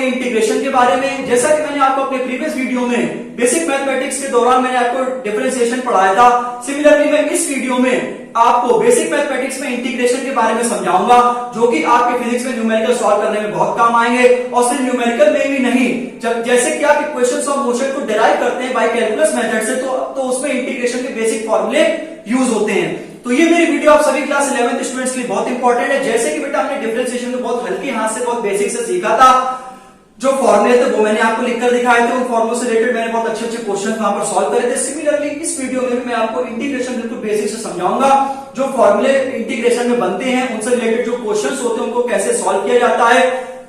पढ़ेंगे इंटीग्रेशन के बारे में। जैसा कि मैंने आपको अपने प्रीवियस वीडियो में बेसिक मैथमेटिक्स के दौरान मैंने आपको डिफरेंशिएशन पढ़ाया था, सिमिलरली मैं इस वीडियो में आपको बेसिक मैथमेटिक्स में इंटीग्रेशन के बारे में समझाऊंगा, जो कि आपके फिजिक्स में न्यूमेरिकल सॉल्व करने में बहुत काम आएंगे। और सिर्फ न्यूमेरिकल में भी नहीं, जब जैसे कि आप इक्वेशंस ऑफ मोशन को डिराइव करते हैं बाय कैलकुलस मेथड से, तो उसमें इंटीग्रेशन के बेसिक फॉर्मूले यूज होते हैं। तो ये मेरी वीडियो आप सभी क्लास 11th स्टूडेंट्स के लिए बहुत इंपॉर्टेंट है। जैसे कि बेटा हमने डिफरेंशिएशन को बहुत हल्के हाथ से बहुत बेसिक से सीखा था, जो फॉर्मूले थे वो मैंने आपको लिखकर दिखाए थे, उन फॉर्मूलों से रिलेटेड मैंने बहुत अच्छे अच्छे क्वेश्चन वहां पर सॉल्व करे थे। सिमिलरली इस वीडियो में भी मैं आपको इंटीग्रेशन बिल्कुल बेसिक से समझाऊंगा, जो फॉर्मूले इंटीग्रेशन में बनते हैं उनसे रिलेटेड जो क्वेश्चंस होते हैं उनको कैसे सॉल्व किया जाता है,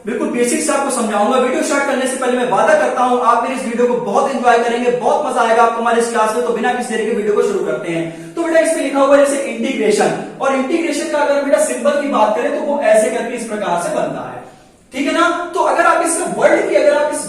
बिल्कुल बेसिक से आपको समझाऊंगा। वीडियो स्टार्ट करने से पहले मैं वादा करता हूं आप मेरी इस वीडियो को बहुत एंजॉय करेंगे, बहुत मजा आएगा आपको हमारे इस क्लास में। तो बिना किसी देरी के वीडियो को शुरू करते हैं। तो बेटा इसमें लिखा हुआ है जैसे इंटीग्रेशन, और इंटीग्रेशन का अगर बेटा सिंबल की बात करें तो वो ऐसे करके इस प्रकार से बनता है, ठीक है ना। तो अगर आप इस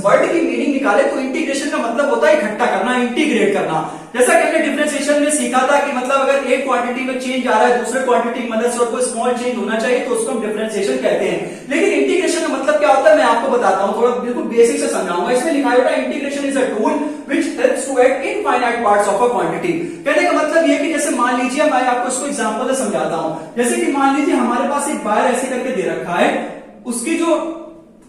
वर्ड की मीनिंग निकाले तो इंटीग्रेशन का मतलब होता है इकट्ठा करना, इंटीग्रेट करना। जैसा कि हमने डिफरेंशिएशन में सीखा था कि मतलब अगर एक क्वांटिटी में चेंज आ रहा है दूसरे क्वांटिटी की मदद से और कोई स्मॉल चेंज होना चाहिए तो उसको हम डिफरेंशिएशन कहते हैं। लेकिन इंटीग्रेशन का मतलब क्या होता है मैं आपको बताता हूं, थोड़ा बिल्कुल बेसिक से समझाऊंगा। इसमें लिखा है integration is a tool which helps to add infinite parts of a quantity. कहने का मतलब ये कि जैसे मान लीजिए मैं आपको इसको एग्जांपल से समझाता हूं। जैसे कि मान लीजिए हमारे पास एक वायर ऐसे करके दे रखा है, उसकी जो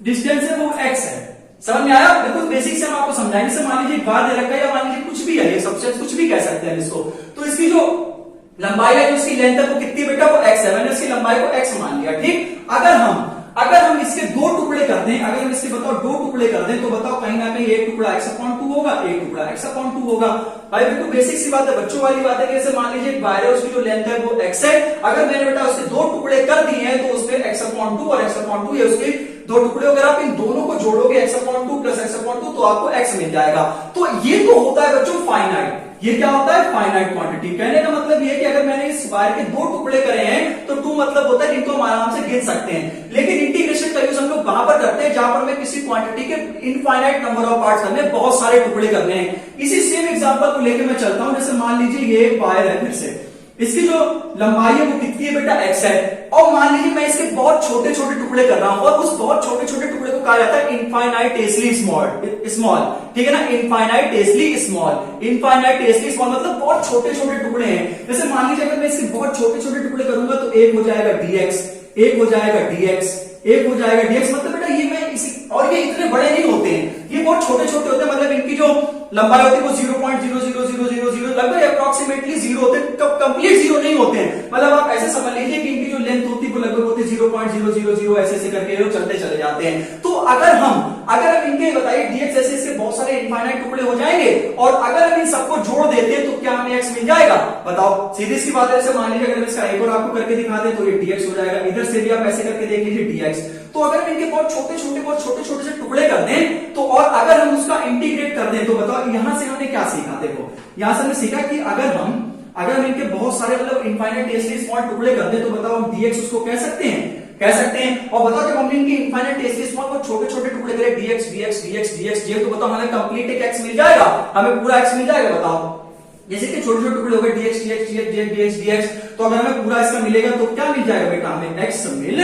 डिस्टेंस है वो x है। समझ में आया? बिल्कुल बेसिक से हम आपको समझाएंगे। जैसे मान लीजिए बार दे रखा है या मान लीजिए कुछ भी है, ये सब्सटेंस कुछ भी कह सकते हैं इसको, तो इसकी जो लंबाई है, जो इसकी लेंथ है वो कितनी बेटा, वो x है। मैंने इसकी लंबाई को x मान लिया, ठीक। अगर हम इसके दो टुकड़े कर दें, अगर हम इसके बताओ दो टुकड़े कर दें, तो बताओ कहीं ना कहीं एक टुकड़ा x/2 होगा, एक टुकड़ा x/2 होगा। भाई बिल्कुल बेसिक सी बात है, बच्चों वाली बात है कि जैसे मान लीजिए एक वायर है, उसकी जो लेंथ है वो x है। अगर मैंने बेटा उसके दो टुकड़े कर दिए हैं तो उसमें x/2 और x/2 ये उसके दो टुकड़े, अगर आप इन दोनों को जोड़ोगे x/2 प्लस x/2 तो आपको x मिल जाएगा। तो ये तो होता है बच्चों फाइनाइट। ये क्या होता है? Finite quantity. कहने का मतलब ये कि अगर मैंने इस वायर के दो टुकड़े करे हैं तो 2 मतलब होता है जिनको हम आराम से गिन सकते हैं। लेकिन इंटीग्रेशन का यूज हम लोग वहां पर करते हैं जहां पर हमें किसी क्वांटिटी के इनफाइनाइट नंबर ऑफ पार्ट्स करने, बहुत सारे टुकड़े करने हैं। इसी सेम एग्जांपल को लेकर मैं चलता हूं। जैसे मान लीजिए ये वायर है, फिर से इसकी जो लंबाई है वो कितनी है बेटा, x है। और मान लीजिए मैं इसके बहुत छोटे छोटे टुकड़े कर रहा हूं, और उस बहुत छोटे छोटे टुकड़े को कहा जाता है इनफाइनाइटेसली स्मॉल, ठीक है ना। इनफाइनाइटेसली स्मॉल मतलब बहुत छोटे छोटे टुकड़े हैं। जैसे मान लीजिए अगर मैं इसके बहुत छोटे छोटे टुकड़े करूंगा तो एक हो जाएगा dx, एक हो जाएगा dx, एक हो जाएगा dx। मतलब बेटा ये मैं इसी, और ये इतने बड़े नहीं होते हैं, ये बहुत छोटे छोटे होते हैं। मतलब इनकी जो लंबाई होती है वो 0.00000 लगभग अप्रोक्सीमेटली जीरो होते हैं, कंप्लीट जीरो नहीं होते हैं। मतलब आप ऐसे समझ लीजिए कि इनकी जो लेंथ होती है वो लगभग होती है 0.000 ऐसे करके वो चलते चले जाते हैं। तो अगर हम इनके बताइए dx ऐसे इसके बहुत सारे इनफाइनाइट टुकड़े हो जाएंगे, और अगर हम इन सबको जोड़ देते हैं तो क्या हमें x मिल जाएगा? बताओ, सीधी सी बात है। जैसे मान लीजिए अगर इसका एक और आपको करके दिखा दे तो ये dx हो जाएगा। इधर से भी आप ऐसे करके देख लीजिए dx। तो अगर हम इनके बहुत छोटे छोटे से टुकड़े कर दें तो, और अगर हम उसका इंटीग्रेट कर दें तो बताओ यहां से हमने क्या सीखा? देखो यहां से हमने सीखा कि अगर हम इनके बहुत सारे मतलब इनफाइनाइटेसली स्मॉल टुकड़े कर दें तो बताओ हम dx उसको कह सकते हैं। और बताओ जब हमने इनके इनफाइनाइटेसली स्मॉल को छोटे छोटे टुकड़े करे dx तो बताओ हमें कंप्लीट एक x मिल जाएगा, हमें पूरा x मिल जाएगा। बताओ जैसे कि छोटे छोटे टुकड़े हो गए dx, तो अगर हमें पूरा इसका मिलेगा तो क्या मिल जाएगा बेटा? हमें x मिल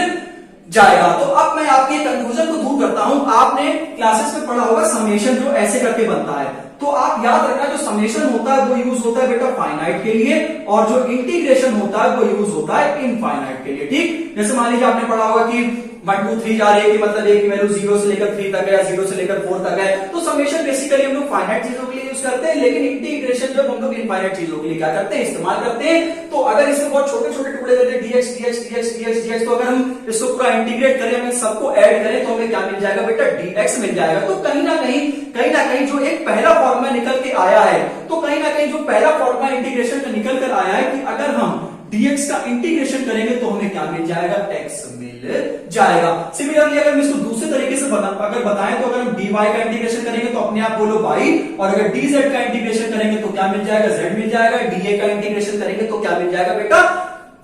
जाएगा। तो अब मैं आपके कंक्लूजन को दूर करता हूं। आपने क्लासेस में पढ़ा होगा समेशन, जो ऐसे करके बनता है। तो आप याद रखना जो समेशन होता है वो यूज होता है बेटा फाइनाइट के लिए, और जो इंटीग्रेशन होता है वो यूज होता है इनफाइनाइट के लिए, ठीक। जैसे मान लीजिए आपने पढ़ा होगा कि 1 2 3 जा रही है कि मतलब एक की वैल्यू 0 से लेकर 3 तक है या 0 से लेकर 4 तक है। तो समेशन बेसिकली हम लोग फाइनाइट चीजों के लिए यूज करते हैं, लेकिन इंटीग्रेशन जब हम लोग इनफाइनाइट चीजों के लिए क्या करते हैं? इस्तेमाल करते हैं। तो अगर इसमें बहुत छोटे छोटे टुकड़े करते हैं dx, तो अगर हम इसको पूरा इंटीग्रेट करें, हम सबको ऐड करें तो हमें क्या मिल जाएगा बेटा? dx मिल जाएगा। तो कहीं ना कहीं जो एक पहला फॉर्मूला निकल के आया है, तो कहीं ना कहीं जो पहला फॉर्मूला इंटीग्रेशन का निकल कर आया है कि अगर हम dx का इंटीग्रेशन करेंगे तो हमें क्या मिल जाएगा? x मिल जाएगा। सिमिलरली अगर हम इसको दूसरे तरीके से अगर बताएं तो अगर हम dy का इंटीग्रेशन करेंगे तो अपने आप बोलो y, और अगर dz का इंटीग्रेशन करेंगे तो क्या मिल जाएगा? z मिल जाएगा। dA का इंटीग्रेशन करेंगे तो क्या मिल जाएगा बेटा?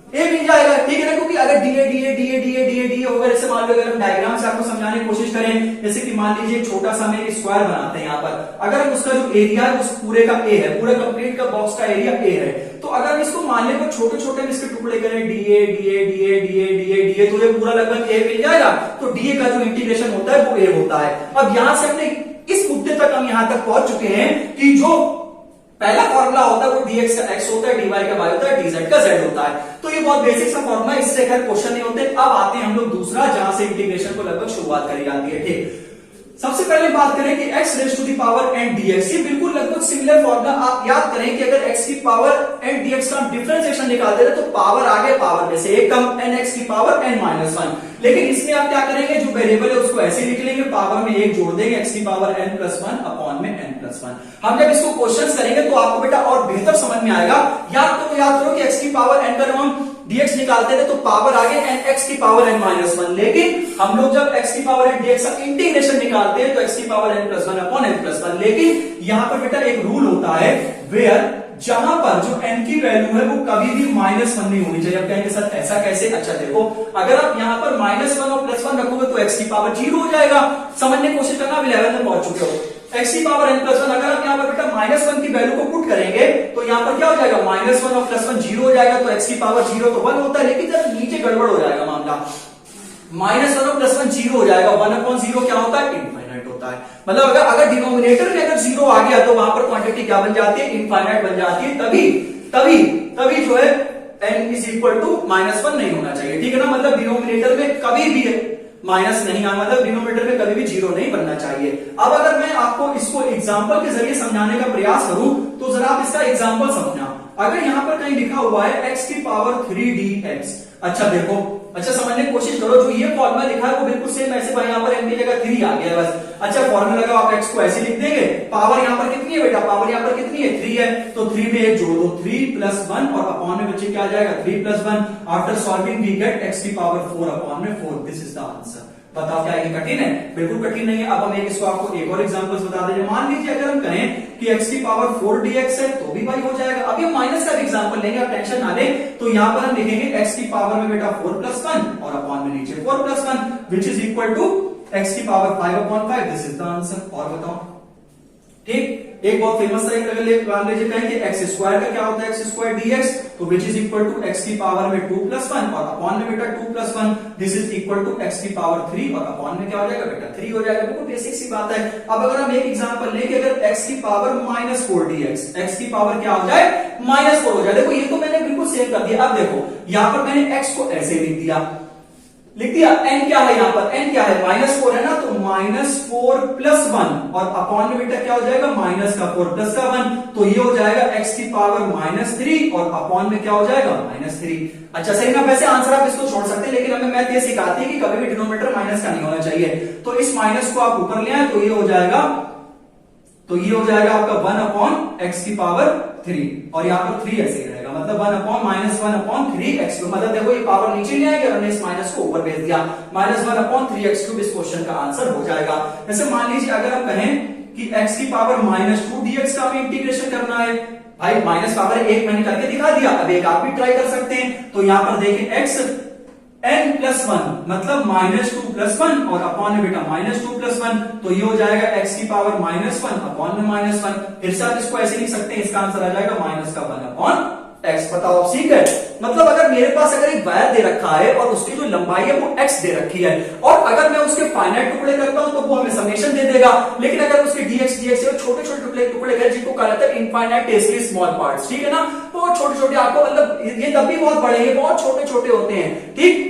ए मिल जाएगा, ठीक है ना, क्योंकि अगर डी वगैरह से मान लो अगर हम डायग्राम से आपको समझाने की कोशिश करें, जैसे कि मान लीजिए छोटा सा हम एक स्क्वायर बनाते हैं यहाँ पर, अगर हम उसका जो एरिया है उस पूरे का ए है, पूरा कंप्लीट का बॉक्स का एरिया ए है, तो अगर हम इसको मान लें छोटे छोटे हम इसके टुकड़े करें डी ए तो ये पूरा लगभग ए मिल जाएगा। तो डी का जो इंटीग्रेशन होता है वो ए होता है। अब यहां से हमने इस मुद्दे तक हम यहां तक पहुंच चुके हैं कि जो पहला फॉर्मूला होता है वो dx का x होता है, dy का y होता है, dz का z होता है। तो ये बहुत बेसिक सा फॉर्मूला, इससे खैर क्वेश्चन नहीं होते। अब आते हैं हम लोग दूसरा, जहां से इंटीग्रेशन को लगभग शुरुआत करी जाती है। ठीक, सबसे पहले बात करें कि x raise to the power n dx, ये बिल्कुल लगभग सिमिलर फॉर्मूला। आप याद करें कि अगर x की पावर n dx का डिफरेंशिएशन निकालते थे तो पावर आगे पावर में से एक कम n x की पावर n माइनस 1, लेकिन इसमें आप क्या करेंगे, जो वेरिएबल है उसको ऐसे लिख लेंगे, पावर में एक जोड़ देंगे, x की पावर n प्लस 1 अपॉन में n प्लस 1। हम जब इसको क्वेश्चंस करेंगे तो आपको बेटा और बेहतर समझ में आएगा। याद करो कि x की पावर n पर हम dx निकालते थे तो पावर आगे n x की पावर n माइनस 1, लेकिन हम लोग जब x की पावर n dx का इंटीग्रेशन निकालते हैं तो x की power n plus 1 upon n plus 1। लेकिन यहां पर बेटा एक रूल होता है, वेयर जहां पर जो n की वैल्यू है वो कभी भी माइनस 1 नहीं होनी चाहिए। अब कहेंगे सर ऐसा कैसे? अच्छा देखो, अगर आप यहां पर माइनस 1 और प्लस 1 रखोगे तो x की पावर 0 हो जाएगा। समझने की कोशिश करना, अब 11 में पहुंच चुके हो। x की पावर n प्लस 1, अगर आप यहां पर बेटा माइनस 1 की वैल्यू को पुट करेंगे तो यहां पर क्या हो जाएगा, माइनस 1 और प्लस 1 0 हो जाएगा, तो x की पावर 0 तो 1 होता है। लेकिन जब नीचे गड़बड़ हो जाएगा मामला, माइनस 1 और प्लस 1 0 हो जाएगा, 1 अपॉन 0 क्या होता है, इनफाइनाइट होता है। मतलब अगर डिनोमिनेटर में अगर 0 आ गया तो वहां पर क्वांटिटी क्या बन जाती है, इनफाइनाइट बन जाती है। तभी जो है n is equal to minus 1 नहीं होना चाहिए, ठीक है ना। मतलब डिनोमिनेटर में कभी भी माइनस नहीं आना, मतलब डिनोमिनेटर में कभी भी 0 नहीं बनना चाहिए। अब अगर मैं आपको इसको एग्जांपल के जरिए समझाने का प्रयास करूं तो जरा आप इसका एग्जांपल समझना। अगर यहां पर कहीं लिखा हुआ है x की पावर 3dx, अच्छा देखो, अच्छा समझने की कोशिश करो, जो ये फॉर्मूला लिखा है वो बिल्कुल सेम ऐसे, भाई यहां पर n की जगह 3 आ गया है बस। अच्छा फॉर्मूला लगाओ, आप x को ऐसे लिख देंगे, पावर यहां पर कितनी है बेटा, पावर यहां पर कितनी है, 3 है, तो 3 में एक जोड़ दो, 3 प्लस 1 और अपॉन में बच्चे क्या आ जाएगा, 3 plus 1। After solving we get x की पावर 4 अपॉन में 4। This is the answer. बताओ क्या ये कठिन है? बिल्कुल कठिन नहीं है। अब हम इसको आपको एक और एग्जांपल्स बता देंगे। मान लीजिए अगर हम कहें कि x की पावर 4 dx है तो भी भाई हो जाएगा। अब ये माइनस का भी एग्जांपल लेंगे, आप टेंशन ना लें। तो यहां पर हम लिखेंगे x की पावर में बेटा 4 प्लस 1 और अपॉन में नीचे 4 plus 1 which is equal to x की power 5 upon 5। This is the answer. और बताओ, ठीक, एक बहुत फेमस सा एक मान लीजिए कहें कि x स्क्वायर का क्या होता है, x स्क्वायर dx, तो which is equal to x की पावर में 2 प्लस 1 और अपॉन में बेटा 2 plus 1। This is equal to x की पावर 3 और अपॉन में क्या हो जाएगा बेटा 3 हो जाएगा। बिल्कुल बेसिक सी बात है। अब अगर हम एक एग्जांपल लें कि अगर x की पावर माइनस 4 dx, x की पावर क्या हो जाए, माइनस 4 हो जाए। देखो ये तो मैंने बिल्कुल सेम कर दिया। अब देखो यहां पर मैंने x को ऐसे लिख दिया, n क्या है, यहां पर n क्या है, माइनस 4 है ना, तो माइनस 4 प्लस 1 और अपॉन में बेटा क्या हो जाएगा, माइनस का 4 प्लस का 1, तो ये हो जाएगा x की पावर माइनस 3 और अपॉन में क्या हो जाएगा, माइनस 3। अच्छा सही ना। वैसे आंसर आप इसको छोड़ सकते हैं, लेकिन हमें मैथ ये सिखाती है कि कभी भी डिनोमिनेटर माइनस का नहीं होना चाहिए। तो इस माइनस को आप ऊपर ले आए तो ये हो जाएगा, आपका 1 अपॉन x की पावर 3 और यहाँ पर 3 ऐसे ही रहेगा, मतलब 1 upon minus 1 upon 3x cube. मतलब देखो ये पावर नीचे ले आएंगे और हमने इस माइनस को ऊपर भेज दिया, माइनस 1 अपॉन 3x क्यूब इस क्वेश्चन का आंसर हो जाएगा। जैसे मान लीजिए अगर हम कहें कि x की पावर माइनस 2 dx का हमें इंटीग्रेशन करना है, भाई माइनस पावर 1 मैंने करके दिखा दिया, अब एक आप भी ट्राई कर सकते हैं। तो यहां पर देखिए x n प्लस 1 मतलब माइनस 2 प्लस 1 और अपॉन में बेटा माइनस 2 प्लस 1, तो ये हो जाएगा x की पावर माइनस 1 अपॉन में माइनस 1। फिर से आप इसको ऐसे लिख सकते हैं, इसका आंसर आ जाएगा माइनस का 1 अपॉन x। बताओ आप ठीक है। मतलब अगर मेरे पास अगर एक वायर दे रखा है और उसकी जो लंबाई है वो x दे रखी है, और अगर मैं उसके फाइनाइट टुकड़े करता हूं तो वो हमें समेशन दे देगा। लेकिन अगर उसके dx छोटे छोटे टुकड़े हैं जिनको कहा जाता है इनफाइनाइट टेस्टली स्मॉल पार्ट्स, ठीक है ना, बहुत छोटे छोटे, आपको मतलब ये तब भी बहुत बड़े, ये बहुत छोटे छोटे होते हैं, ठीक।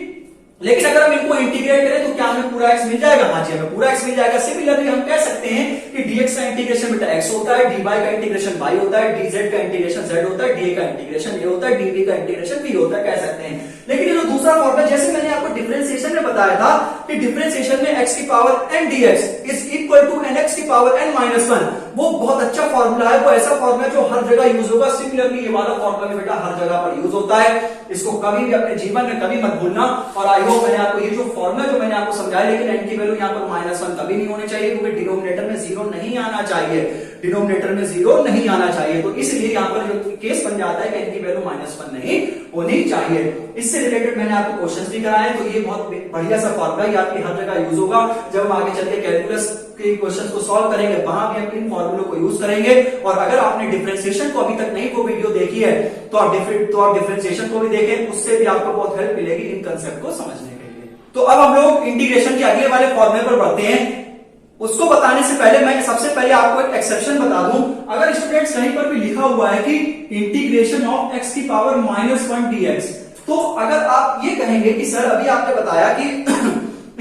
लेकिन अगर हम इनको इंटीग्रेट करें तो क्या हमें पूरा x मिल जाएगा, हाँ जी हमें पूरा x मिल जाएगा। सिमिलरली हम कह सकते हैं कि dx का इंटीग्रेशन बेटा x होता है, dy का इंटीग्रेशन y होता है, dz का इंटीग्रेशन z होता है, dA का इंटीग्रेशन a होता है, dv का इंटीग्रेशन v होता है, कह सकते हैं। लेकिन ये जो दूसरा फॉर्मूला, जैसे मैंने आपको डिफरेंशिएशन में बताया था कि डिफरेंशिएशन में x की power n dx is equal to nx की पावर n माइनस 1, वो बहुत अच्छा फॉर्मूला है, वो ऐसा फॉर्मूला जो हर जगह यूज होगा। सिमिलरली ये वाला फॉर्मूला बेटा हर जगह पर यूज होता है, इसको कभी भी अपने जीवन में कभी मत भूलना। और आई होप मैंने आपको ये जो फॉर्मूला जो मैंने आपको समझाया, लेकिन n की वैल्यू यहाँ पर माइनस 1 कभी नहीं होनी चाहिए, क्योंकि डिनोमिनेटर में 0 नहीं आना चाहिए। डिनोमिनेटर में 0 नहीं आना चाहिए। तो इसलिए यहाँ पर जो केस बन जाता है कि n की वैल्यू -1 नहीं होनी चाहिए। इससे रिलेटेड मैंने आपको क्वेश्चंस भी कराए, तो ये बहुत बढ़िया सा फॉर्मूला, ये आपकी हर जगह यूज होगा। जब हम आगे चल के कैलकुलस के क्वेश्चंस को सॉल्व करेंगे, वहां भी हम इन फॉर्मूलों को यूज करेंगे। और अगर आपने डिफरेंशिएशन को अभी तक नहीं वो वीडियो देखी है, तो आप डिफरेंशिएशन को भी देखें, उससे भी आपको बहुत हेल्प मिलेगी इन कंसेप्ट को समझने के लिए। तो अब हम लोग इंटीग्रेशन के अगले वाले फॉर्मूले पर बढ़ते हैं। उसको बताने से पहले मैं सबसे पहले आपको एक एक्सेप्शन बता दूं। अगर स्टूडेंट्स कहीं पर भी लिखा हुआ है कि इंटीग्रेशन ऑफ x की पावर -1 dx, तो अगर आप ये कहेंगे कि सर अभी आपने बताया कि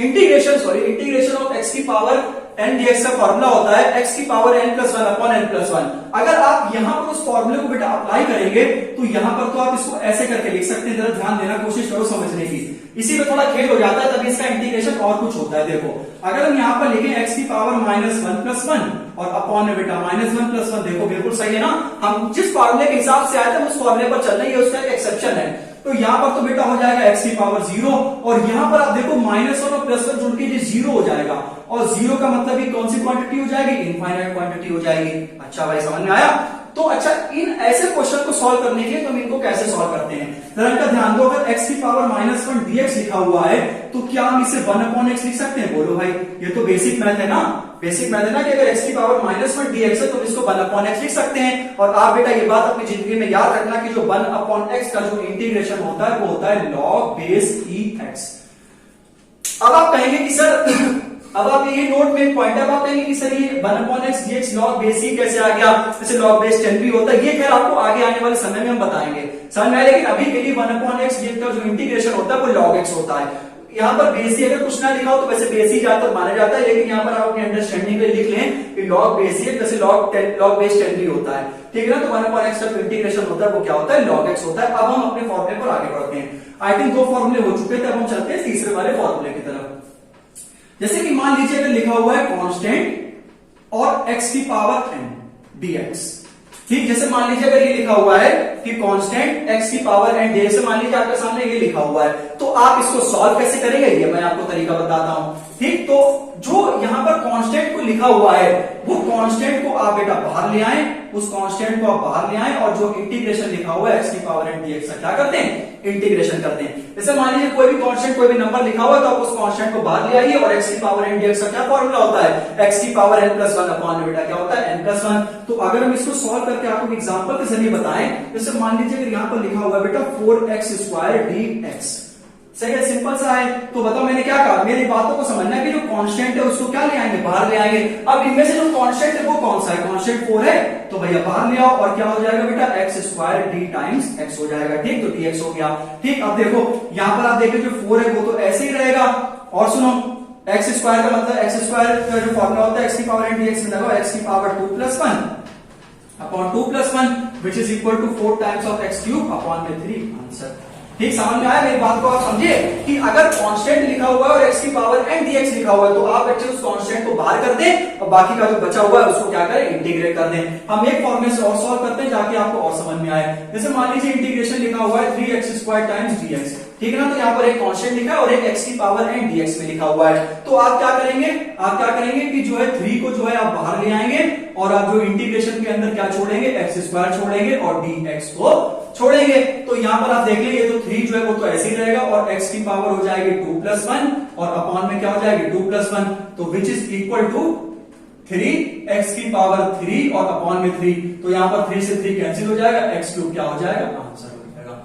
इंटीग्रेशन ऑफ x की पावर n dx का फॉर्मूला होता है x की पावर n+1 अपॉन n+1। अगर आप यहां पर उस फॉर्मूले को बेटा अप्लाई करेंगे, तो यहां पर तो आप इसको ऐसे करके लिख सकते हैं। जरा ध्यान देना, कोशिश करो समझने की। इसी में थोड़ा खेल हो जाता है, तभी इसका इंटीग्रेशन और कुछ होता है। देखो, अगर हम यहां पर लिखें x की पावर -1+1 और अपॉन में बेटा -1+1, देखो बिल्कुल सही है ना। हम जिस फॉर्मूले के हिसाब से आए थे उस फॉर्मूले पर चल रही है, उसका एक्सेप्शन है। तो यहां पर तो बेटा हो जाएगा x की पावर 0, और यहां पर आप देखो -1 और +1 जुड़ के ये 0 हो जाएगा, और 0 का मतलब ये कौन सी क्वांटिटी हो जाएगी? इनफाइनाइट क्वांटिटी हो जाएगी। अच्छा भाई, समझ में आया? तो अच्छा, इन ऐसे क्वेश्चन को सॉल्व करने के लिए तो हम इनको कैसे सॉल्व करते हैं, जरा इनका ध्यान दो। अगर x की पावर -1 dx लिखा हुआ है, तो क्या हम इसे 1/x लिख सकते हैं? बोलो भाई, ये तो बेसिक मैथ है ना। बेसिक मैथ है ना कि अगर x की पावर -1 dx है, तो इसको 1/x लिख सकते हैं। और आप बेटा ये बात अपनी जिंदगी में याद रखना कि जो 1/x का जो इंटीग्रेशन होता है वो होता है log बेस ex। अब आप कहेंगे कि सर, अब आप ये नोट में एक पॉइंट है, अब आप कहेंगे कि सर ये 1/x dx log base e कैसे आ गया? जैसे log बेस 10 भी होता है, ये खैर आपको आगे आने वाले समय में हम बताएंगे, समझ में आया। लेकिन अभी के लिए 1/x dx का जो इंटीग्रेशन होता है वो log x होता है। यहाँ पर बेस अगर कुछ ना लिखा हो तो वैसे बेस ज्यादातर माना जाता है, लेकिन यहाँ पर आप अपनी अंडरस्टैंडिंग में लिख लें कि log बेस जैसे log बेस 10 भी होता है, ठीक है ना। तो 1/x का जो इंटीग्रेशन होता है वो क्या होता है? log x होता है। अब हम अपने फॉर्मूले पर आगे बढ़ते हैं। आई थिंक 2 फॉर्मूले हो चुके थे, अब हम चलते हैं तीसरे वाले फॉर्मूले की तरफ। जैसे कि मान लीजिए अगर लिखा हुआ है कांस्टेंट और x की पावर n dx, ठीक। जैसे मान लीजिए अगर ये लिखा हुआ है कि कांस्टेंट x की पावर n dx, मान लीजिए आपके सामने ये लिखा हुआ है, तो आप इसको सॉल्व कैसे करेंगे ये मैं आपको तरीका बताता हूं, ठीक। तो जो यहां पर कांस्टेंट को लिखा हुआ है, वो कांस्टेंट को आप बेटा बाहर ले आए, उस कांस्टेंट को आप बाहर ले आए, और जो इंटीग्रेशन लिखा हुआ है x की पावर n dx का क्या करते हैं? इंटीग्रेशन करते हैं। जैसे मान लीजिए कोई भी कांस्टेंट, कोई भी नंबर लिखा हुआ है, तो आप उस कांस्टेंट को बाहर ले आइए, और x की पावर n dx का क्या फॉर्मूला होता है? x की पावर n+1 अपॉन बेटा क्या होता है? n+1। तो अगर हम इसको सॉल्व करके आपको एग्जांपल के जरिए बताएं, जैसे मान लीजिए अगर यहां पर लिखा हुआ है बेटा 4x² dx, सही है, सिंपल सा है। तो बताओ मैंने क्या कहा, मेरी बातों को समझना है कि जो कांस्टेंट है उसको क्या ले आएंगे? बाहर ले आएंगे। अब इनमें से जो कांस्टेंट है वो कौन सा है? कांस्टेंट 4 है, तो भैया बाहर ले आओ, और क्या हो जाएगा बेटा? x² d टाइम्स x हो जाएगा, ठीक। तो dx हो गया, ठीक। अब देखो यहां पर आप देखिए जो 4 है वो तो ऐसे ही रहेगा, और सुनो x² का मतलब x² का जो फॉर्मूला होता है x की पावर n dx में लगाओ x की power 2+1 upon 2+1 which is equal to 4 times of x³ upon में 3, आंसर। ठीक, समझ में आया मेरी बात को? आप समझे कि अगर कांस्टेंट लिखा हुआ है और x की पावर n dx लिखा हुआ है, तो आप बच्चे उस कांस्टेंट को बाहर कर दें, और बाकी का जो बचा हुआ है उसको क्या करें? इंटीग्रेट कर दें। हम एक फॉर्मूले से और सॉल्व करते हैं, जाके आपको और समझ में आए। जैसे मान लीजिए इंटीग्रेशन लिखा हुआ है 3x² टाइम्स dx, ठीक है ना। तो यहाँ पर एक कांस्टेंट लिखा है और एक x की पावर n dx में लिखा हुआ है। तो आप क्या करेंगे? आप क्या करेंगे कि जो है 3 को जो है आप बाहर ले आएंगे, और आप जो इंटीग्रेशन के अंदर क्या छोड़ेंगे? x² छोड़ेंगे और dx को छोड़ेंगे। तो यहां पर आप देख लीजिए, तो 3 जो है वो तो ऐसे ही रहेगा, और x की पावर हो जाएगी 2+1, और अपॉन में क्या हो जाएगी? 2+1, तो which is equal to 3x की पावर 3 और अपॉन में 3। तो यहां पर 3 से 3 कैंसिल हो जाएगा, x³ क्या हो जाएगा? आंसर हो जाएगा।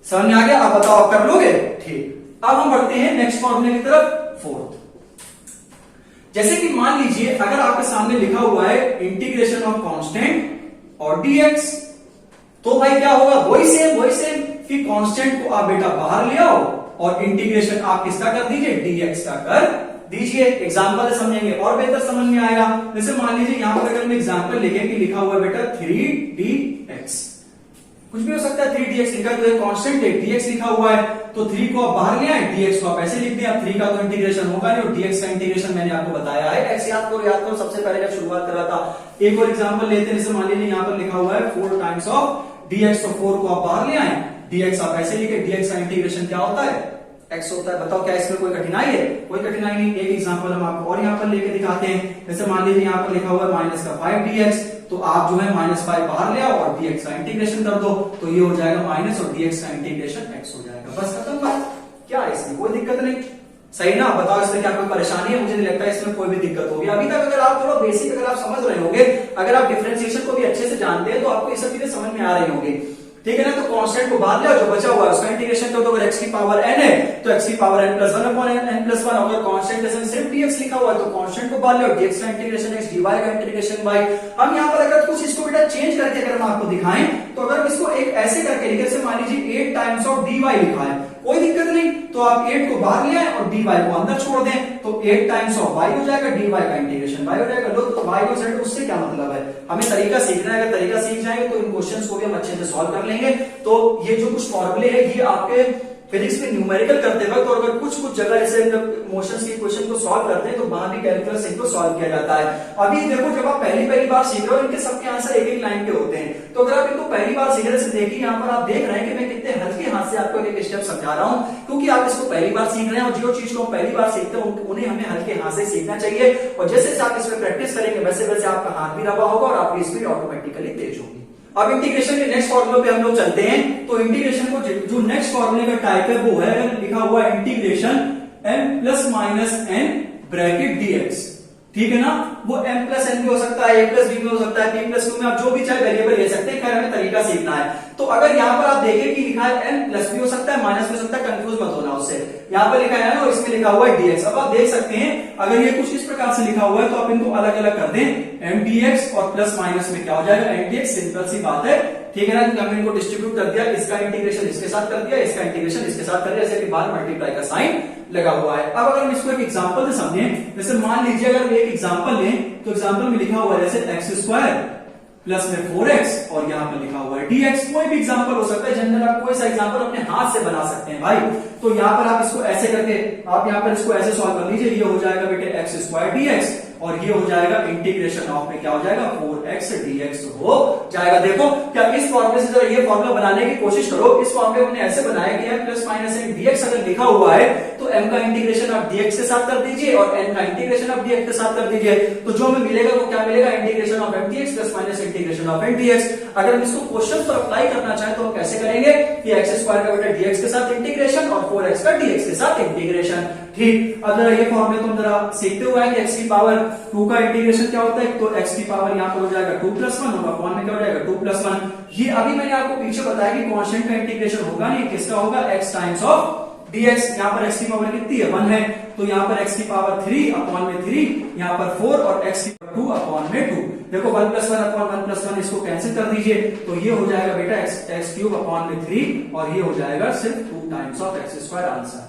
समझ में आ गया? आप बताओ, आप कर लोगे? ठीक। अब हम बढ़ते हैं नेक्स्ट फॉर्मूले की तरफ, 4th। जैसे कि मान लीजिए अगर आपके सामने लिखा हुआ है इंटीग्रेशन ऑफ कांस्टेंट और dx, तो भाई क्या होगा? वही सेम कि कांस्टेंट को आप बेटा बाहर ले आओ, और इंटीग्रेशन आप किसका कर दीजिए? dx का कर दीजिए। एग्जांपल से समझेंगे और बेहतर समझ में आएगा। जैसे मान लीजिए यहां पर अगर हम एग्जांपल लिखें कि लिखा हुआ है बेटा 3dx, कुछ भी हो सकता है, 3dx लिखा, तो एक कांस्टेंट है, dx लिखा हुआ है, तो 3 को आप बाहर ले आए, dx को आप ऐसे लिख दें। अब 3 का तो इंटीग्रेशन होगा नहीं, और dx का इंटीग्रेशन मैंने आपको बताया है। x याद करो सबसे पहले जब शुरुआत कर रहा था। एक और एग्जांपल लेते हैं, जैसे मान लीजिए यहां पर लिखा हुआ है 4 टाइम्स ऑफ dx, तो 4 को आप बाहर ले आए, dx आप ऐसे लिखे, dx का इंटीग्रेशन क्या होता है? x होता है। बताओ क्या इसमें कोई कठिनाई है? कोई कठिनाई नहीं। एक एग्जांपल हम आपको और यहाँ पर लेके दिखाते हैं। जैसे मान लीजिए यहाँ पर लिखा हुआ है माइनस का 5dx, तो आप जो है -5 बाहर ले आओ और dx का इंटीग्रेशन कर दो, तो ये हो जाएगा माइनस और dx का इंटीग्रेशन x हो जाएगा। बस खत्म बात। क्या है इसमें कोई दिक्कत नहीं, सही ना? बताओ इसमें क्या कोई परेशानी है? मुझे नहीं लगता इसमें कोई भी दिक्कत होगी। अभी तक अगर आप थोड़ा बेसिक अगर आप समझ रहे होंगे, अगर आप डिफरेंशिएशन को भी अच्छे से जानते हैं, तो आपको ये सब चीजें समझ में आ रही होंगी, ठीक है ना? तो कांस्टेंट को बाहर ले आओ, जो बचा हुआ है उसका इंटीग्रेशन कर दो। अगर x की पावर n है तो x की power n plus 1 upon n plus 1। अगर कांस्टेंट जैसे सिर्फ dx लिखा हुआ है तो कांस्टेंट को बाहर ले आओ, dx का इंटीग्रेशन x, dy का इंटीग्रेशन y। हम यहाँ पर अगर कुछ इसको बेटा चेंज करके अगर हम आपको दिखाएं, तो अगर इसको एक ऐसे करके लिखे, जैसे मान लीजिए 8 टाइम्स ऑफ dy लिखा है, कोई दिक्कत नहीं, तो आप 8 को बाहर ले आए और dy को अंदर छोड़ दें, तो 8 टाइम्स ऑफ y हो जाएगा, dy का इंटीग्रेशन y हो जाएगा। लो तो y और z उससे क्या मतलब है? हमें तरीका सीखना है। अगर तरीका सीख जाएंगे तो इन क्वेश्चंस को भी हम अच्छे से सॉल्व कर लेंगे। तो ये जो कुछ फॉर्मूले है ये आपके फिजिक्स में न्यूमेरिकल करते वक्त, और अगर कुछ जगह जैसे मोशंस के क्वेश्चन को सॉल्व करते हैं तो वहां भी कैलकुलस इनको सॉल्व किया जाता है। अभी देखो जब आप पहली बार सीख रहे हो, इनके सबके आंसर एक एक लाइन के होते हैं, तो अगर आप इनको पहली बार सीख रहे, देखिए यहाँ पर आप देख रहे हैं कि मैं कितने हल्के हाथ से आपको एक स्टेप समझा रहा हूँ, क्योंकि आप इसको पहली बार सीख रहे हैं, और जो चीज को हम पहली बार सीखते हैं उन्हें हमें हल्के हाथ से सीखना चाहिए। और जैसे जैसे आप इसमें प्रैक्टिस करेंगे वैसे वैसे आपका हाथ भी रवा होगा और आपकी स्पीड ऑटोमेटिकली तेज होगी। अब इंटीग्रेशन के नेक्स्ट फॉर्मूले पे हम लोग चलते हैं। तो इंटीग्रेशन को जो नेक्स्ट फॉर्मूले का टाइप है वो है, लिखा हुआ है integration m plus minus n bracket dx, ठीक है ना? वो m प्लस n भी हो सकता है, a प्लस b भी हो सकता है, b प्लस q में आप जो भी चाहे वेरिएबल ले सकते हैं। खैर हमें तरीका सीखना है। तो अगर यहाँ पर आप देखें कि लिखा है m प्लस भी हो सकता है, माइनस भी हो सकता है, कंफ्यूज मत होना उससे। यहाँ पर लिखा है ना, और इसमें लिखा हुआ है dx। अब आप देख सकते हैं अगर ये कुछ इस प्रकार से लिखा हुआ है तो आप इनको अलग अलग कर दें, m dx और प्लस माइनस में क्या हो जाएगा n dx। सिंपल सी बात है, ठीक है ना? क्योंकि हमने इनको डिस्ट्रीब्यूट कर दिया, इसका इंटीग्रेशन इसके साथ कर दिया, इसका इंटीग्रेशन इसके साथ कर दिया, जैसे कि बाहर मल्टीप्लाई का साइन लगा हुआ है। अब अगर हम इसको एक एग्जांपल से समझें, जैसे मान लीजिए अगर एक एग्जांपल लें, तो एग्जांपल में लिखा हुआ है जैसे x² प्लस में 4x और यहाँ पर लिखा हुआ है dx। कोई भी एग्जांपल हो सकता है, जनरल आप कोई सा एग्जांपल अपने हाथ से बना सकते हैं भाई। तो यहाँ पर आप इसको ऐसे करके आप यहाँ पर इसको ऐसे सॉल्व कर लीजिए, ये हो जाएगा बेटे x² dx, और ये हो जाएगा इंटीग्रेशन ऑफ में क्या हो जाएगा 4x dx हो जाएगा। देखो क्या इस फॉर्मूले से जरा ये फॉर्मूला बनाने की कोशिश करो। इस फॉर्मूले में ऐसे बनाया कि m plus minus n dx अगर लिखा हुआ है तो m का इंटीग्रेशन आप dx के साथ कर दीजिए और n का इंटीग्रेशन आप dx के साथ कर दीजिए। तो जो हमें मिलेगा वो क्या मिलेगा? Integration of m dx plus minus integration of n dx। अगर हम इसको क्वेश्चन पर अप्लाई करना चाहें तो हम कैसे करेंगे कि x² का बेटा dx के साथ इंटीग्रेशन और 4x का dx के साथ इंटीग्रेशन। ठीक, अब जरा ये फॉर्मूले तुम जरा सीखते हुए आएंगे। x की पावर 2 का इंटीग्रेशन क्या होता है? तो x की पावर यहाँ पर हो जाएगा 2 प्लस 1 होगा, अपॉन में क्या हो जाएगा 2 प्लस 1। ये अभी मैंने आपको पीछे बताया कि कांस्टेंट का इंटीग्रेशन होगा नहीं, किसका होगा? x times of dx। यहाँ पर x की पावर कितनी है? 1 है, तो यहाँ पर x की पावर 3 अपॉन में 3, यहाँ पर 4 और x की पावर 2 अपॉन में 2। देखो 1 प्लस 1 अपॉन 1 प्लस 1 इसको कैंसिल कर दीजिए, तो ये हो जाएगा बेटा x क्यूब अपॉन में 3, और ये हो जाएगा सिर्फ 2 टाइम्स ऑफ x² आंसर।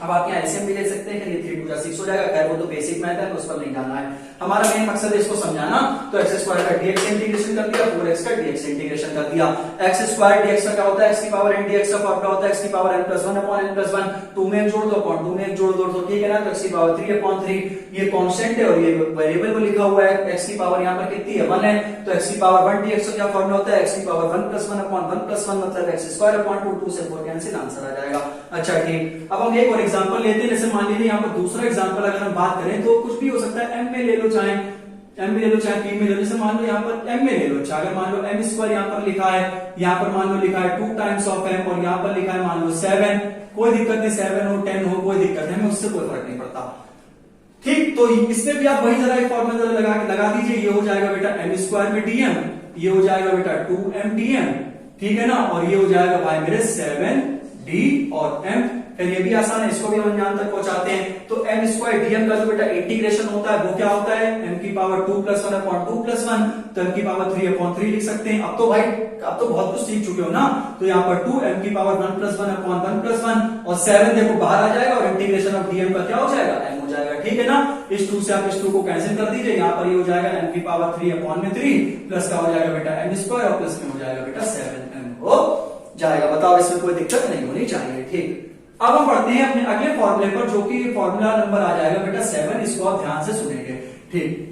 अब आप यहाँ एलसीएम भी ले सकते हैं, ये 3 2 6 हो जाएगा। खैर वो तो बेसिक मैथ है, उस पर नहीं जाना है। हमारा मेन मकसद है इसको समझाना। तो x² का dx इंटीग्रेशन कर दिया, 4x का dx इंटीग्रेशन कर दिया। x² dx का क्या होता है? x की पावर n dx का फॉर्मूला होता है x की power n plus 1 upon n plus 1। 2 में एक जोड़ दो अपॉन 2 में एक जोड़ दो, तो ठीक है ना? तो x की पावर 3 अपॉन 3, ये कांस्टेंट है और ये वेरिएबल को लिखा हुआ है। x की पावर यहाँ पर कितनी है? 1 है, तो x की पावर 1 dx का क्या फॉर्मूला होता है? x की पावर 1 प्लस 1 अपॉन 1 प्लस 1 मतलब x² अपॉन 2, 2 से 4 कैंसिल, आंसर आ जाएगा। अच्छा ठीक, अब हम एक और एग्जांपल लेते हैं। जैसे मान लीजिए यहाँ पर दूसरा एग्जांपल अगर हम बात करें तो कुछ भी हो सकता है, m में ले लो, चाहे m में ले लो, चाहे p में ले लो। जैसे मान लो यहाँ पर m में ले लो, अगर मान लो m² यहाँ पर लिखा है, यहाँ पर मान लो लिखा है 2 टाइम्स ऑफ m, और यहाँ पर लिखा है मान लो 7। कोई दिक्कत नहीं, 7 हो 10 हो कोई दिक्कत नहीं, हमें उससे कोई फर्क नहीं पड़ता। ठीक, तो इसमें भी आप वही जरा एक फॉर्मूला लगा दीजिए। ये हो जाएगा बेटा m² में dm, ये हो जाएगा बेटा 2m dm, ठीक है ना? और ये हो जाएगा भाई मेरे 7d और m। फिर ये भी आसान है, इसको भी हम यहाँ तक पहुंचाते हैं। तो m² dm का जो बेटा इंटीग्रेशन होता है वो क्या होता है? m की पावर 2 प्लस 1 अपॉन 2 प्लस 1, तो m की पावर 3 अपॉन 3 लिख सकते हैं। अब तो भाई अब तो बहुत कुछ सीख चुके हो ना। तो यहाँ पर 2 m की पावर 1 प्लस 1 अपॉन 1 प्लस 1 और 7 देखो बाहर आ जाएगा, और इंटीग्रेशन ऑफ dm का क्या हो जाएगा? m हो जाएगा, ठीक है ना? इस 2 से आप इस 2 को कैंसिल कर दीजिए, यहाँ पर ये हो जाएगा m की पावर 3 अपॉन में 3 प्लस का हो जाएगा बेटा m² और प्लस में हो जाएगा बेटा 7m हो जाएगा। बताओ इसमें कोई दिक्कत नहीं होनी चाहिए। ठीक, अब हम बढ़ते हैं अपने अगले फॉर्मूले पर, जो कि फॉर्मूला नंबर आ जाएगा बेटा 7। इसको आप ध्यान से सुनेंगे। ठीक,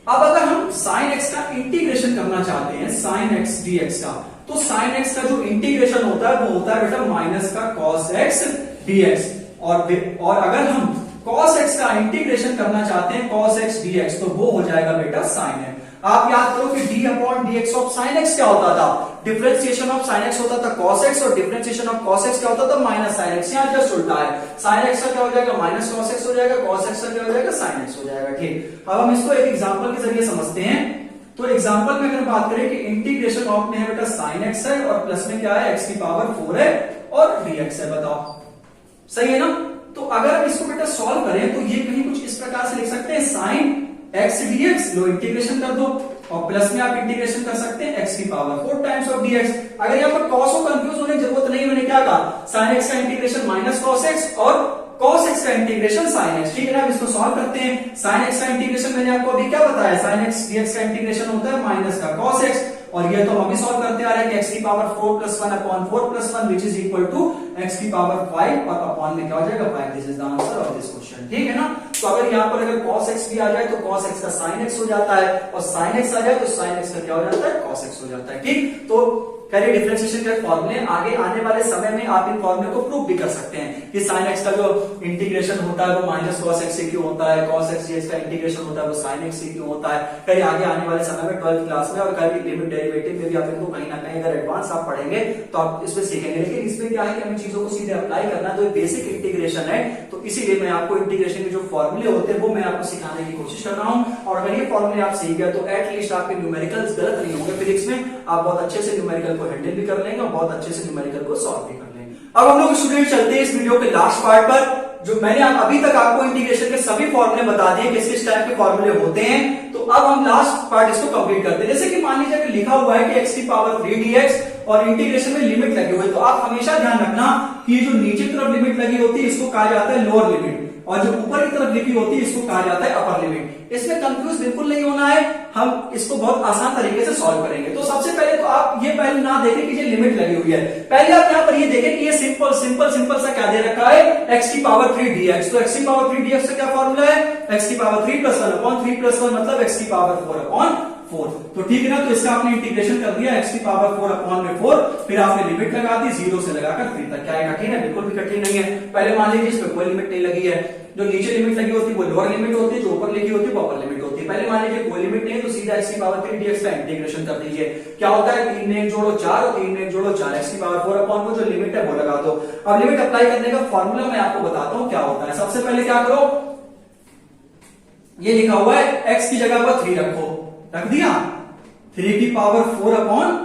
अब अगर हम sin x का इंटीग्रेशन करना चाहते हैं, sin x dx का, तो साइन एक्स का जो इंटीग्रेशन होता है वो होता है बेटा माइनस का कॉस एक्स डीएक्स। और अगर हम cos x का इंटीग्रेशन करना चाहते हैं cos x dx, तो वो हो जाएगा बेटा sin x। आप याद करो कि d upon dx of sin x क्या होता था, डिफरेंशिएशन ऑफ sin x होता था cos x और डिफरेंशिएशन ऑफ cos x क्या होता था माइनस sin x। यहाँ जस्ट उल्टा है, sin x का क्या हो जाएगा माइनस cos x हो जाएगा, cos x का क्या हो जाएगा sin x हो जाएगा। ठीक, अब हम इसको एक एग्जांपल के जरिए समझते हैं। तो एग्जांपल में अगर बात करें कि इंटीग्रेशन ऑफ में है बेटा sin x है और प्लस में क्या है x की पावर 4 है और dx है, बताओ सही है ना। तो अगर हम इसको बेटा सॉल्व करें तो ये कहीं कुछ इस प्रकार से लिख सकते हैं साइन एक्स डीएक्स, लो इंटीग्रेशन कर दो और प्लस में आप इंटीग्रेशन कर सकते हैं x की पावर 4 टाइम्स ऑफ dx। अगर यहाँ पर cos को कंफ्यूज होने की जरूरत नहीं, मैंने क्या कहा साइन एक्स का इंटीग्रेशन माइनस cos x और cos x का इंटीग्रेशन sin x। ठीक है ना, अब इसको सॉल्व करते हैं। साइन x का इंटीग्रेशन मैंने आपको अभी क्या बताया, साइन x dx का इंटीग्रेशन होता है माइनस का cos x, और ये तो हम अभी सॉल्व करते आ रहे हैं कि x की power 4 plus 1 upon 4 plus 1 which is equal to x की पावर 5 और अपॉन में क्या हो जाएगा 5। This is the answer of this question. ठीक है ना, तो अगर यहाँ पर अगर cos x भी आ जाए तो cos x का sin x हो जाता है और sin x आ जाए तो sin x का क्या हो जाता है cos x हो जाता है। ठीक, तो करिए डिफरेंशिएशन के फॉर्मूले आगे आने वाले समय में आप इन फॉर्मूले को प्रूव भी कर सकते हैं कि sin x का जो इंटीग्रेशन होता है वो माइनस cos x से क्यों होता है, cos x dx का इंटीग्रेशन होता है वो sin x से क्यों होता है। कहीं आगे आने वाले समय में 12th क्लास में और कहीं लिमिट डेरिवेटिव में भी आप इनको कहीं ना कहीं अगर एडवांस आप पढ़ेंगे तो आप इसमें सीखेंगे। लेकिन इसमें क्या है कि हमें चीजों को सीधे अप्लाई करना, तो बेसिक इंटीग्रेशन है, तो इसीलिए मैं आपको इंटीग्रेशन के जो फॉर्मूले होते हैं वो मैं आपको सिखाने की कोशिश कर रहा हूँ। और अगर ये फॉर्मूले आप सीख गए तो एटलीस्ट आपके न्यूमेरिकल्स गलत नहीं होंगे फिजिक्स में, आप बहुत अच्छे से न्यूमेरिकल को हैंडल भी कर लेंगे और बहुत अच्छे से न्यूमेरिकल को सॉल्व भी कर लेंगे। अब हम लोग स्टूडेंट चलते हैं इस वीडियो के लास्ट पार्ट पर। जो मैंने अभी तक आपको इंटीग्रेशन के सभी फॉर्मूले बता दिए किस किस टाइप के फॉर्मूले होते हैं, तो अब हम लास्ट पार्ट इसको कंप्लीट करते हैं। जैसे कि मान लीजिए कि लिखा हुआ है कि x की पावर 3 dx और इंटीग्रेशन में लिमिट लगी हुई है, तो आप हमेशा ध्यान रखना कि जो नीचे की तरफ लिमिट लगी होती है इसको कहा जाता है लोअर लिमिट और जो ऊपर की तरफ लिखी होती है इसको कहा जाता है अपर लिमिट। इसमें कंफ्यूज बिल्कुल नहीं होना है, हम इसको बहुत आसान तरीके से सॉल्व करेंगे। तो सबसे पहले तो आप ये पहले ना देखें कि ये लिमिट लगी हुई है, पहले आप यहाँ पर ये देखें कि ये सिंपल सिंपल सिंपल सा क्या दे रखा है x की पावर 3 dx। तो x की पावर 3 dx का क्या फॉर्मूला है, x की पावर 3 प्लस 1 अपॉन 3 प्लस 1 मतलब x की पावर 4 अपॉन 4। तो ठीक है ना, तो इसका आपने इंटीग्रेशन कर दिया x की पावर 4 अपॉन में 4, फिर आपने लिमिट लगा दी 0 से लगाकर 3 तक। क्या है कठिन है, बिल्कुल भी कठिन नहीं है। पहले मान लीजिए इसमें कोई लिमिट नहीं लगी है, जो नीचे लिमिट लगी होती है वो लोअर लिमिट होती है, जो ऊपर लिखी होती है वो अपर लिमिट होती है। पहले मान लीजिए कोई लिमिट नहीं है तो सीधा x की पावर 3 dx का इंटीग्रेशन कर दीजिए। क्या होता है 3 में 1 जोड़ो 4 और 3 में 1 जोड़ो 4, x की पावर 4 अपॉन वो जो लिमिट है वो लगा दो। अब लिमिट अप्लाई करने का फॉर्मूला मैं आपको बताता हूं क्या होता है। सबसे पहले क्या करो, ये लिखा हुआ है x की जगह पर 3 रखो, रख दिया 3 की पावर 4 अपॉन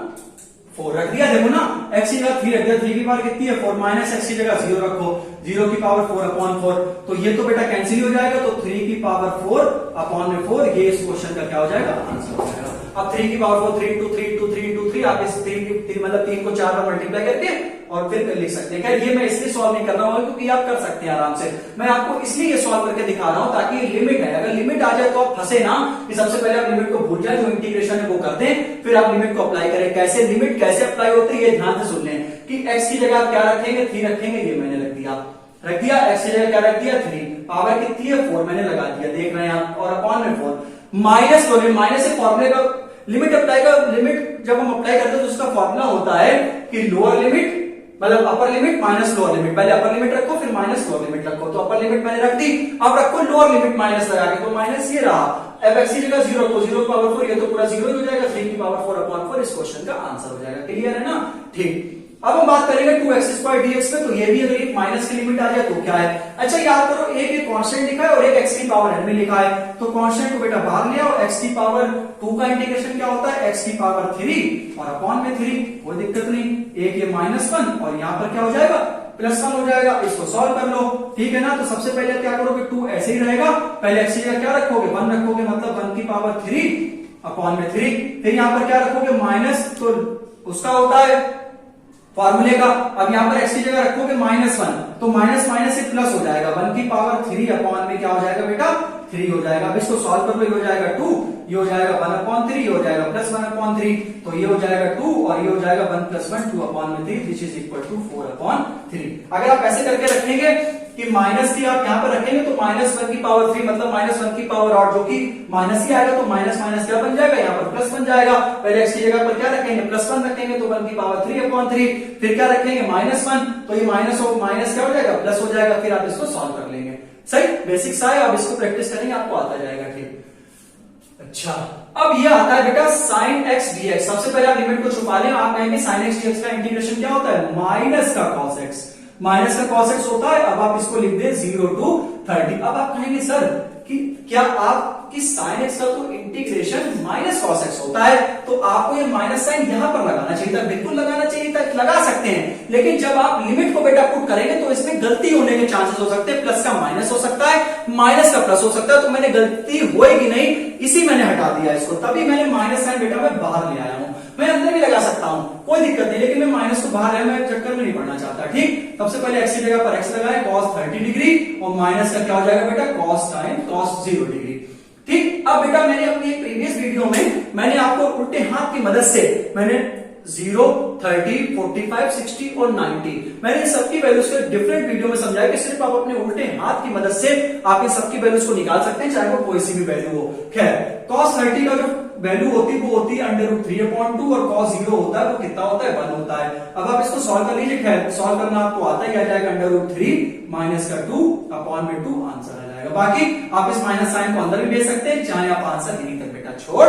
4 रख दिया। देखो ना x की जगह 3 रख दिया, 3 की पावर कितनी है 4 माइनस x की जगह 0 रखो, 0 की पावर 4 अपॉन 4, तो ये तो बेटा कैंसिल हो जाएगा, तो 3 की पावर 4 अपॉन में 4 ये इस क्वेश्चन का क्या हो जाएगा आंसर हो जाएगा। अब 3 की पावर 4 3 इंटू 3 इंटू 3 इंटू 3, आप इस 3 मतलब 3 को 4 में मल्टीप्लाई करके और फिर लिख सकते हैं। खैर ये मैं इसलिए सॉल्व नहीं कर रहा हूं क्योंकि आप कर सकते हैं आराम से, मैं आपको इसलिए ये सॉल्व करके दिखा रहा हूं ताकि ये लिमिट है, अगर लिमिट आ जाए तो आप फंसे ना कि सबसे पहले आप लिमिट को भूल जाए, जो इंटीग्रेशन है वो कर दें, फिर आप लिमिट को अप्लाई करें। कैसे लिमिट कैसे अप्लाई होती है ये ध्यान से सुन लें कि x की जगह आप क्या रखेंगे 3 रखेंगे, ये मैंने रख दिया x की जगह क्या रख दिया 3, पावर कितनी है 4 मैंने लगा दिया, देख रहे हैं आप, और अपॉन में 4 माइनस लो, माइनस से फॉर्मूले का लिमिट अप्लाई का लिमिट जब हम अप्लाई करते हैं तो उसका फॉर्मूला होता है कि लोअर लिमिट मतलब upper limit minus lower limit, पहले अपर लिमिट रखो फिर माइनस लोअर लिमिट रखो, तो अपर लिमिट मैंने रख दी, अब रखो लोअर लिमिट माइनस लगा के, तो माइनस ये रहा। अब x की जगह 0 को 0 पावर 4, ये तो पूरा 0 ही हो जाएगा, 3 की पावर 4 अपॉन 4 इस क्वेश्चन का आंसर हो जाएगा। क्लियर है ना, ठीक। अब हम बात करेंगे 2x² dx पे, तो ये भी अगर एक माइनस की लिमिट आ जाए तो क्या है। अच्छा याद करो, एक ये कांस्टेंट लिखा है और एक x की पावर n में लिखा है, तो कांस्टेंट को बेटा बाहर ले आओ, x की पावर 2 का इंटीग्रेशन क्या होता है x की पावर 3 और अपॉन में 3, कोई दिक्कत नहीं, एक ये -1 और यहाँ पर क्या हो जाएगा +1 हो जाएगा, इसको सॉल्व कर लो। ठीक है ना, तो सबसे पहले क्या करोगे 2 ऐसे ही रहेगा, पहले x की जगह क्या रखोगे 1 रखोगे, मतलब 1 की पावर 3 अपॉन में 3, फिर यहाँ पर क्या रखोगे माइनस, तो उसका होता है फॉर्मूले का, अब यहाँ पर x की जगह रखोगे -1, तो माइनस माइनस से प्लस हो जाएगा, 1 की पावर 3 अपॉन में क्या हो जाएगा बेटा 3 हो जाएगा। अब इसको सॉल्व कर लो, हो जाएगा 2, ये हो जाएगा 1/3, ये हो जाएगा +1/3, तो ये हो जाएगा 2 और ये हो जाएगा 1 + 1 2/3 विच इज इक्वल टू 4/3। अगर आप ऐसे करके रखेंगे कि माइनस की आप यहां पर रखेंगे तो -1/3 मतलब -1/8, जो कि माइनस ही आएगा तो माइनस माइनस क्या बन जाएगा, यहाँ पर प्लस बन जाएगा। पहले x की जगह पर क्या रखेंगे, +1 रखेंगे तो 1/3/3, फिर क्या रखेंगे -1, तो ये माइनस क्या हो जाएगा, प्लस हो जाएगा। फिर आप इसको सॉल्व कर लेंगे। सही, बेसिक सा है, आप इसको प्रैक्टिस करेंगे आपको आता जाएगा। ठीक, अच्छा अब ये आता है बेटा sin x dx। सबसे पहले आप लिमिट को छुपा लें। आप कहेंगे sin x dx का इंटीग्रेशन क्या होता है, माइनस का cos x, माइनस का cos x होता है। अब आप इसको लिख दे 0 to 30। अब आप कहेंगे सर कि क्या आपकी sin x का तो इंटीग्रेशन माइनस cos x होता है, तो आपको ये माइनस साइन यहां पर लगाना चाहिए था, बिल्कुल लगाना चाहिए था, लगा सकते हैं। लेकिन जब आप लिमिट को बेटा पुट करेंगे तो इसमें गलती होने के चांसेस हो सकते हैं। प्लस का माइनस हो सकता है, माइनस का प्लस हो सकता है, तो मैंने गलती होएगी नहीं, इसी मैंने हटा दिया इसको, तभी मैंने माइनस साइन बेटा मैं बाहर ले आया हूं। मैं अंदर भी लगा सकता हूं, कोई दिक्कत नहीं, लेकिन मैं माइनस को बाहर है, मैं चक्कर में नहीं पड़ना चाहता। ठीक, सबसे पहले x की जगह पर x लगाए cos 30 डिग्री और माइनस का क्या हो जाएगा बेटा cos टाइम cos 0 डिग्री। ठीक, अब बेटा मैंने अपनी एक प्रीवियस वीडियो में मैंने आपको उल्टे हाथ की मदद से मैंने 0, 30, 45, 60 और 90 मैंने सबकी वैल्यूज को डिफरेंट वीडियो में समझाया कि सिर्फ आप अपने उल्टे हाथ की मदद से आप इन सबकी वैल्यूज को निकाल सकते हैं, चाहे वो कोई सी भी वैल्यू हो। खैर, cos 30 का जो वैल्यू होती है वो होती है √3/2 और cos 0 होता है वो कितना होता है, 1 होता है। अब आप इसको सॉल्व कर लीजिए। खैर, सॉल्व करना आपको आता ही आ जाएगा, √3 माइनस का 2/2 आंसर आ जाएगा। बाकी आप इस माइनस साइन को अंदर भी भेज सकते हैं, चाहे आप आंसर यहीं तक बेटा छोड़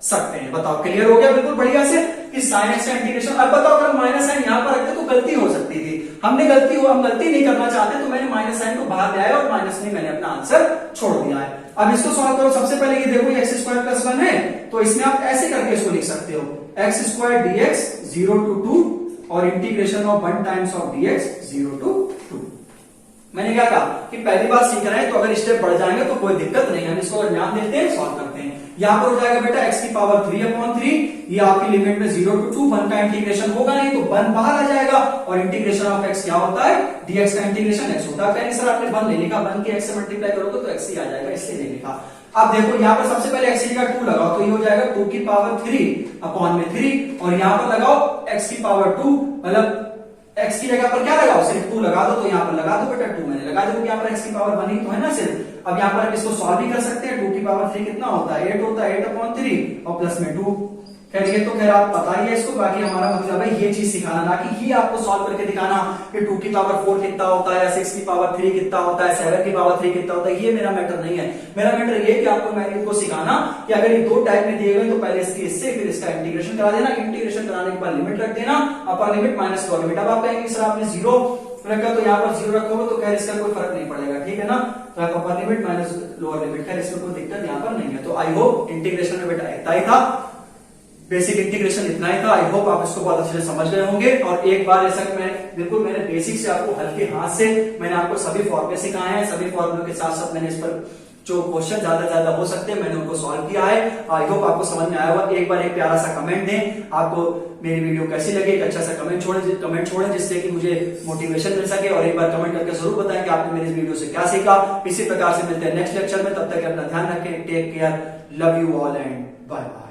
सकते हैं। बताओ, क्लियर हो गया बिल्कुल बढ़िया से कि sin x का इंटीग्रेशन। अब बताओ अगर माइनस साइन यहां पर रखते तो गलती हो सकती थी, हम गलती नहीं करना चाहते, तो मैंने माइनस साइन को बाहर ले आया और माइनस में मैंने अपना आंसर छोड़ दिया है। अब इसको सॉल्व करो। सबसे पहले ये देखो x² + 1 है, तो इसमें आप ऐसे करके इसको लिख सकते हो x² dx 0 to 2 और integration of 1 times of dx 0 to 2। मैंने क्या कहा कि पहली बार सीख रहे हैं तो अगर स्टेप बढ़ जाएंगे तो कोई दिक्कत नहीं, हम इसको ध्यान देते हैं, सॉल्व करते हैं। यहां पर हो जाएगा बेटा x की पावर 3/3, ये आपकी लिमिट में 0 to 2, 1 का इंटीग्रेशन होगा नहीं तो 1 बाहर आ जाएगा, और इंटीग्रेशन ऑफ x क्या होता है, dx का इंटीग्रेशन x होता है। कहीं सर आपने 1 नहीं लिखा, 1 के x से मल्टीप्लाई करोगे तो x ही आ जाएगा, इसलिए नहीं लिखा। अब देखो यहाँ पर सबसे पहले x की जगह 2 लगाओ, तो ये हो जाएगा 2 की पावर 3/3, और यहाँ पर लगाओ x की पावर 2, मतलब x की जगह पर क्या लगाओ, सिर्फ 2 लगा दो, तो यहाँ पर लगा दो बेटा 2 मैंने लगा दो, यहाँ पर x की पावर 1 ही तो है ना सिर्फ। अब यहाँ पर हम इसको सॉल्व भी कर सकते हैं। 2 की पावर 3 कितना होता है, 8 होता है, 8/3 और प्लस में 2। खैर ये तो खैर आप बताइए इसको, बाकी हमारा मतलब है ये चीज सिखाना, ना कि ये आपको सॉल्व करके दिखाना कि 2 की पावर 4 कितना होता है या 6 की पावर 3 कितना होता है, 7 की पावर 3 कितना होता है, ये मेरा मैटर नहीं है। मेरा मैटर ये कि आपको मैंने इनको सिखाना कि अगर ये 2 टाइप में दिए गए तो पहले इससे फिर इसका इंटीग्रेशन करा देना, इंटीग्रेशन कराने के बाद लिमिट रख देना, upper limit minus lower limit. अब आप कहेंगे सर आपने 0 रखा तो यहाँ पर 0 रखोगे तो खैर इसका कोई फर्क नहीं पड़ेगा, ठीक है ना, तो आप upper limit minus lower limit, खैर इसमें कोई दिक्कत यहाँ पर नहीं है। तो आई होप इंटीग्रेशन में बेटा इतना ही था, बेसिक इंटीग्रेशन इतना ही था। आई होप आप इसको बहुत अच्छे से समझ गए होंगे। और एक बार ऐसा मैं बिल्कुल मैंने बेसिक से आपको हल्के हाथ से मैंने आपको सभी फॉर्मूले सिखाए हैं, सभी फॉर्मूलों के साथ साथ मैंने इस पर जो क्वेश्चन ज्यादा हो सकते हैं मैंने उनको सॉल्व किया है। आई होप आपको समझ में आया होगा। एक बार एक प्यारा सा कमेंट दें, आपको मेरी वीडियो कैसी लगी, एक अच्छा सा कमेंट छोड़ें जिससे कि मुझे मोटिवेशन मिल सके, और एक बार कमेंट करके जरूर बताएं कि आपने मेरी इस वीडियो से क्या सीखा। इसी प्रकार से मिलते हैं नेक्स्ट लेक्चर में, तब तक अपना ध्यान रखें, take care, love you all and bye bye.